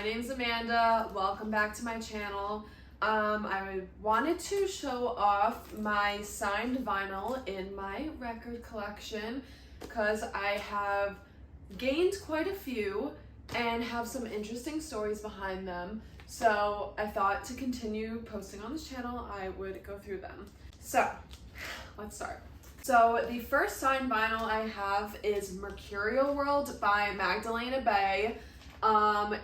name's Amanda. Welcome back to my channel. I wanted to show off my signed vinyl in my record collection because I have gained quite a few and have some interesting stories behind them. So I thought to continue posting on this channel, I would go through them. So let's start. So the first signed vinyl I have is Mercurial World by Magdalena Bay.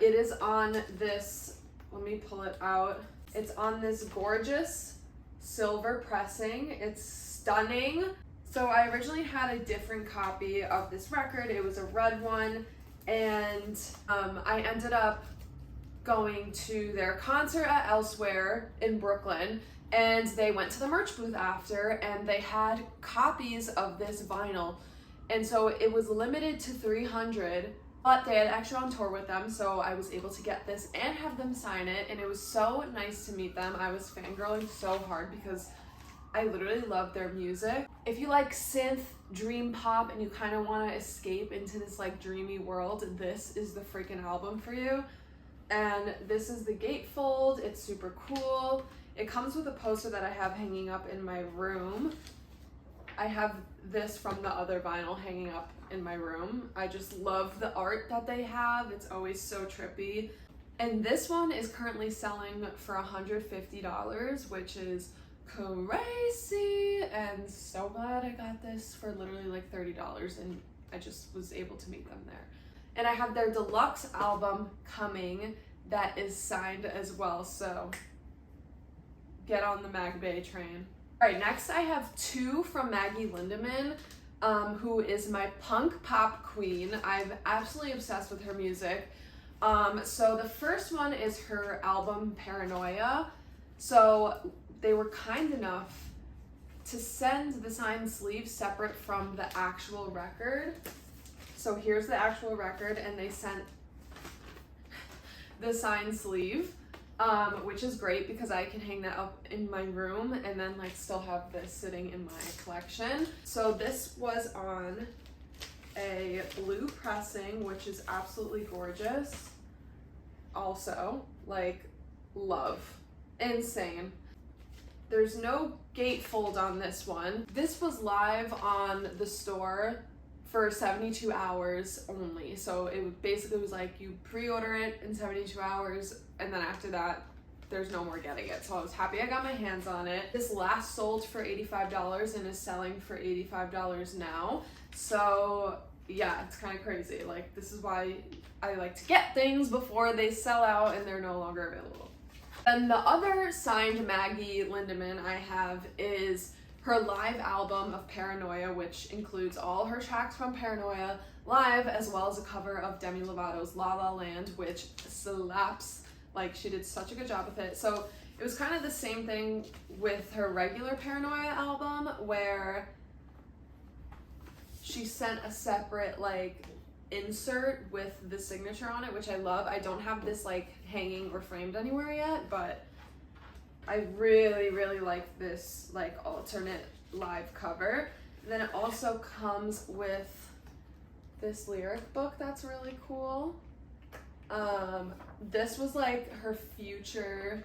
It is on this, let me pull it out. It's on this gorgeous silver pressing. It's stunning. So I originally had a different copy of this record. It was a red one, and I ended up going to their concert at Elsewhere in Brooklyn, and they went to the merch booth after, and they had copies of this vinyl. And so it was limited to 300, but they had extra on tour with them, so I was able to get this and have them sign it, and it was so nice to meet them. I was fangirling so hard because I literally love their music. If you like synth, dream pop, and you kind of want to escape into this like dreamy world, this is the freaking album for you. And this is the gatefold. It's super cool. It comes with a poster that I have hanging up in my room. I have this from the other vinyl hanging up in my room. I just love the art that they have. It's always so trippy. And this one is currently selling for $150, which is crazy. And so glad I got this for literally like $30, and I just was able to meet them there. And I have their deluxe album coming that is signed as well, so get on the Mag Bay train. All right, next I have two from Maggie Lindemann, who is my punk pop queen. I'm absolutely obsessed with her music. So the first one is her album Paranoia. So they were kind enough to send the signed sleeve separate from the actual record. So here's the actual record, and they sent the signed sleeve, which is great because I can hang that up in my room and then like still have this sitting in my collection. So this was on a blue pressing, which is absolutely gorgeous. Also, like, love. Insane. There's no gatefold on this one. This was live on the store for 72 hours only. So it basically was like you pre-order it in 72 hours, and then after that, there's no more getting it. So I was happy I got my hands on it. This last sold for $85 and is selling for $85 now. So yeah, it's kind of crazy. Like, this is why I like to get things before they sell out and they're no longer available. And the other signed Maggie Lindemann I have is her live album of Paranoia, which includes all her tracks from Paranoia live, as well as a cover of Demi Lovato's La La Land, which slaps. Like, she did such a good job with it. So it was kind of the same thing with her regular Paranoia album, where she sent a separate like insert with the signature on it, which I love. I don't have this like hanging or framed anywhere yet, but I really, really like this like alternate live cover. And then it also comes with this lyric book that's really cool. This was like her future,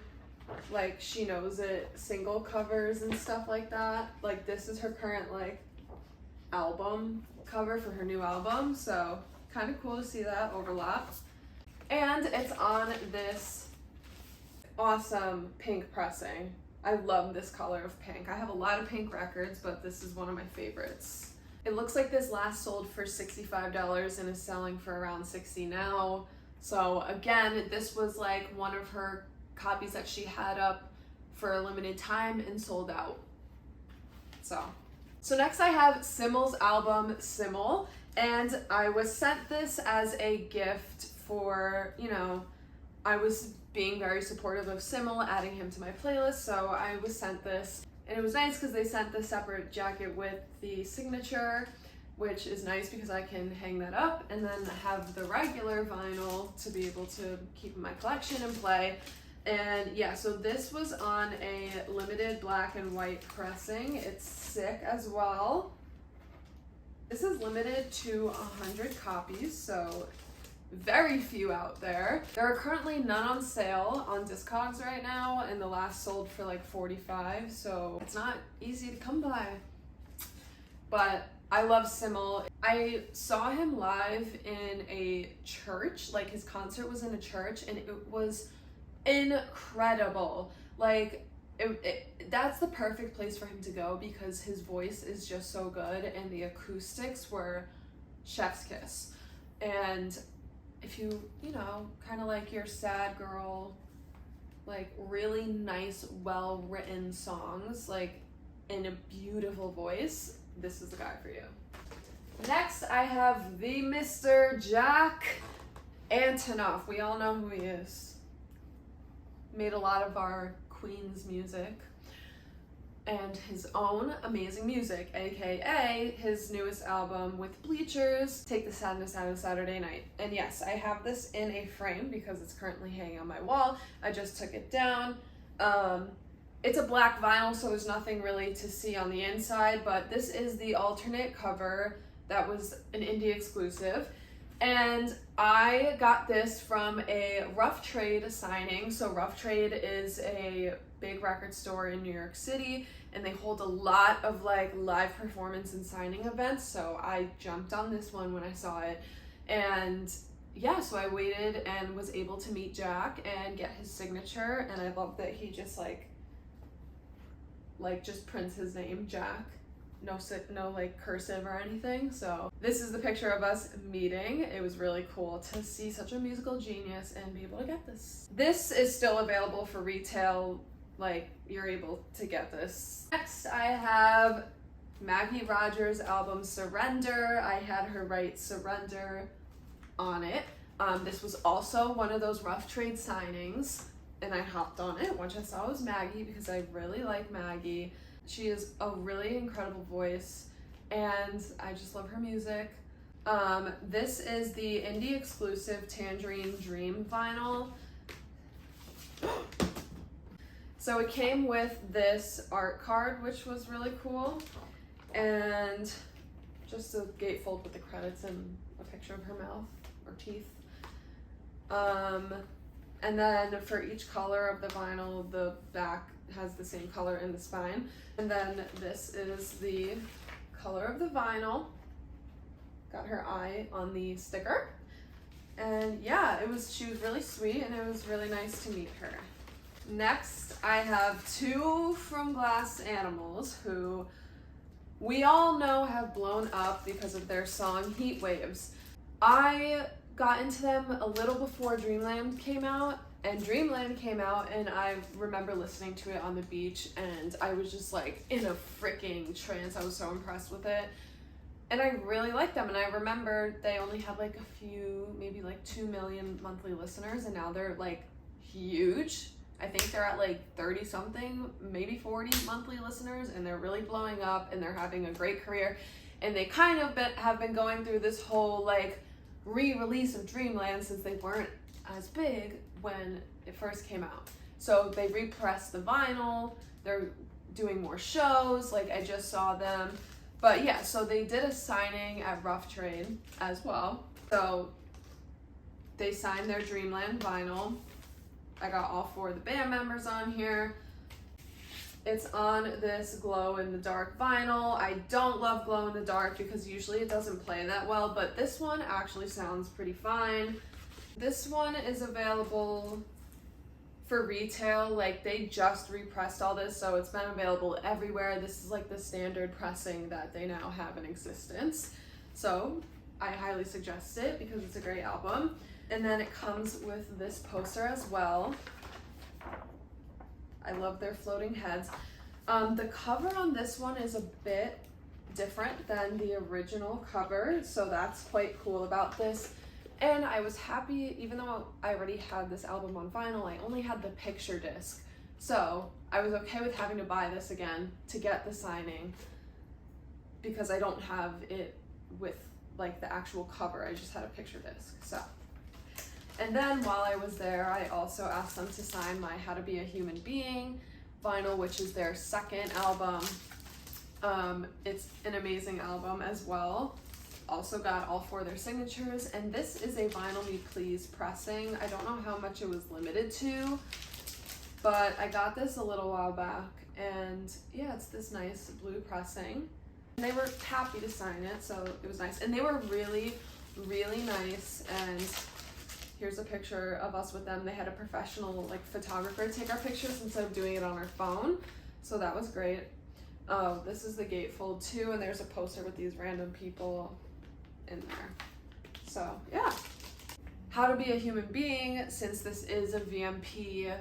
like She Knows It single covers and stuff like that. Like, this is her current like album cover for her new album, so kind of cool to see that overlap. And it's on this awesome pink pressing. I love this color of pink. I have a lot of pink records, but this is one of my favorites. It looks like this last sold for $65 and is selling for around $60 now. So again, this was like one of her copies that she had up for a limited time and sold out. So next I have Simmel's album Simmel, and I was sent this as a gift for, you know, I was being very supportive of Simmel, adding him to my playlist, so I was sent this. And it was nice because they sent the separate jacket with the signature, which is nice because I can hang that up and then have the regular vinyl to be able to keep in my collection and play. And yeah, so this was on a limited black and white pressing. It's sick as well. This is limited to 100 copies, so very few out there. There are currently none on sale on Discogs right now, and the last sold for like $45, so it's not easy to come by. But I love Simmel. I saw him live in a church, like his concert was in a church, and it was incredible. Like, that's the perfect place for him to go because his voice is just so good and the acoustics were chef's kiss. And if you know, kind of like your sad girl, like really nice, well-written songs, like in a beautiful voice, this is the guy for you. Next, I have the Mr. Jack Antonoff. We all know who he is. Made a lot of our Queen's music and his own amazing music, aka his newest album with Bleachers, Take the Sadness Out of Saturday Night. And yes, I have this in a frame because it's currently hanging on my wall. I just took it down. It's a black vinyl, so there's nothing really to see on the inside, but this is the alternate cover that was an indie exclusive. And I got this from a Rough Trade signing. So Rough Trade is a big record store in New York City, and they hold a lot of like live performance and signing events. So I jumped on this one when I saw it. And yeah, so I waited and was able to meet Jack and get his signature. And I love that he just like just prints his name, Jack. No like cursive or anything. So this is the picture of us meeting. It was really cool to see such a musical genius and be able to get this. This is still available for retail, like you're able to get this. Next I have Maggie Rogers' album Surrender. I had her write Surrender on it. This was also one of those Rough Trade signings, and I hopped on it once I saw it was Maggie because I really like Maggie. She has a really incredible voice, and I just love her music. This is the indie exclusive Tangerine Dream vinyl. So it came with this art card, which was really cool, and just a gatefold with the credits and a picture of her mouth or teeth. And then for each color of the vinyl, the back has the same color in the spine. And then this is the color of the vinyl. Got her eye on the sticker. And yeah, she was really sweet, and it was really nice to meet her. Next, I have two From Glass Animals who we all know have blown up because of their song Heat Waves. I got into them a little before Dreamland came out, and Dreamland came out, and I remember listening to it on the beach, and I was just like in a freaking trance. I was so impressed with it, and I really liked them. And I remember they only had like a few, maybe like 2 million monthly listeners, and now they're like huge. I think they're at like 30 something, maybe 40 monthly listeners, and they're really blowing up, and they're having a great career. And they kind of have been going through this whole like re-release of Dreamland since they weren't as big when it first came out. So they repressed the vinyl, they're doing more shows, like I just saw them. But yeah, so they did a signing at Rough Trade as well. So they signed their Dreamland vinyl. I got all 4 of the band members on here. It's on this glow in the dark vinyl. I don't love glow in the dark because usually it doesn't play that well, but this one actually sounds pretty fine. This one is available for retail. Like they just repressed all this, so it's been available everywhere. This is like the standard pressing that they now have in existence. So I highly suggest it because it's a great album. And then it comes with this poster as well. I love their floating heads. The cover on this one is a bit different than the original cover, so that's quite cool about this. And I was happy, even though I already had this album on vinyl, I only had the picture disc. So I was okay with having to buy this again to get the signing because I don't have it with like the actual cover. I just had a picture disc. So. And then while I was there, I also asked them to sign my How to Be a Human Being vinyl, which is their second album. It's an amazing album as well. also got all 4 of their signatures, and this is a Vinyl Me Please pressing. I don't know how much it was limited to, but I got this a little while back, and yeah, it's this nice blue pressing. And they were happy to sign it, so it was nice. And they were really, really nice, and here's a picture of us with them. They had a professional like photographer take our pictures instead of doing it on our phone, so that was great. Oh, this is the gatefold too, and there's a poster with these random people in there. So yeah. How to be a human being, since this is a VMP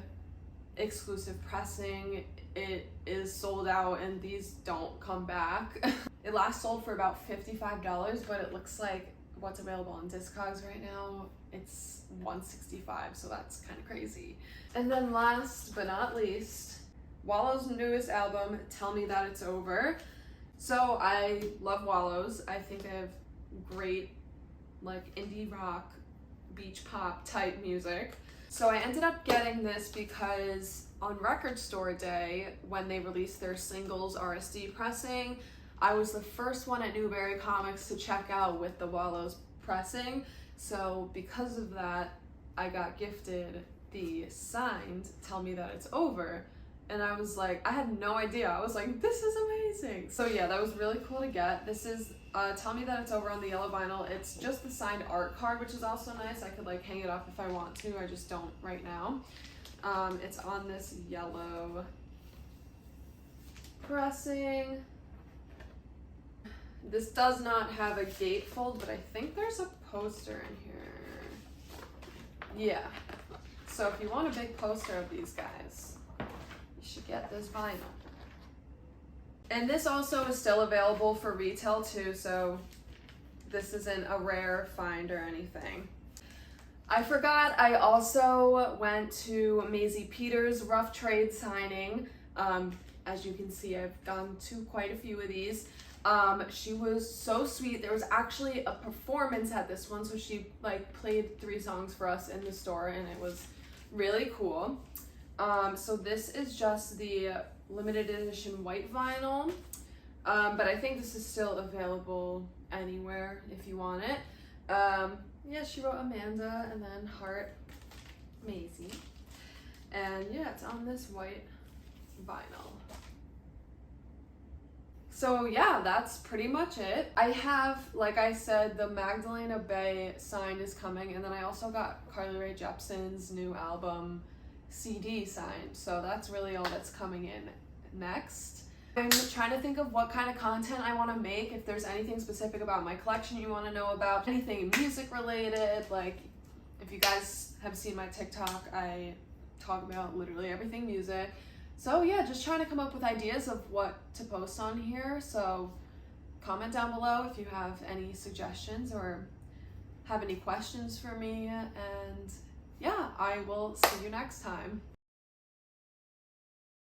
exclusive pressing, it is sold out and these don't come back. It last sold for about $55, but it looks like what's available on Discogs right now, it's $165, so that's kind of crazy. And then last but not least, Wallow's newest album, Tell Me That It's Over. So I love Wallows. I think they have great like indie rock, beach pop type music. So I ended up getting this because on Record Store Day, when they released their singles RSD pressing, I was the first one at Newberry Comics to check out with the Wallows pressing. So because of that, I got gifted the signed Tell Me That It's Over. And I was like, I had no idea. I was like, this is amazing. So yeah, that was really cool to get. This is Tell Me That It's Over on the yellow vinyl. It's just the signed art card, which is also nice. I could like hang it up if I want to. I just don't right now. It's on this yellow pressing. This does not have a gatefold, but I think there's a poster in here. Yeah. So if you want a big poster of these guys, you should get this vinyl. And this also is still available for retail too, so this isn't a rare find or anything. I forgot, I also went to Maisie Peters' Rough Trade signing. As you can see, I've gone to quite a few of these. She was so sweet. There was actually a performance at this one, so she like played 3 songs for us in the store, and it was really cool. So this is just the limited edition white vinyl, but I think this is still available anywhere if you want it. Yeah, she wrote Amanda and then heart Maisie, and yeah, it's on this white vinyl. So yeah, that's pretty much it. I have, like I said, the Magdalena Bay sign is coming, and then I also got Carly Rae Jepsen's new album CD signed, so that's really all that's coming in next. I'm trying to think of what kind of content I want to make. If there's anything specific about my collection you want to know about, anything music related, like if you guys have seen my TikTok, I talk about literally everything music. So yeah, just trying to come up with ideas of what to post on here. So comment down below if you have any suggestions or have any questions for me, and yeah, I will see you next time.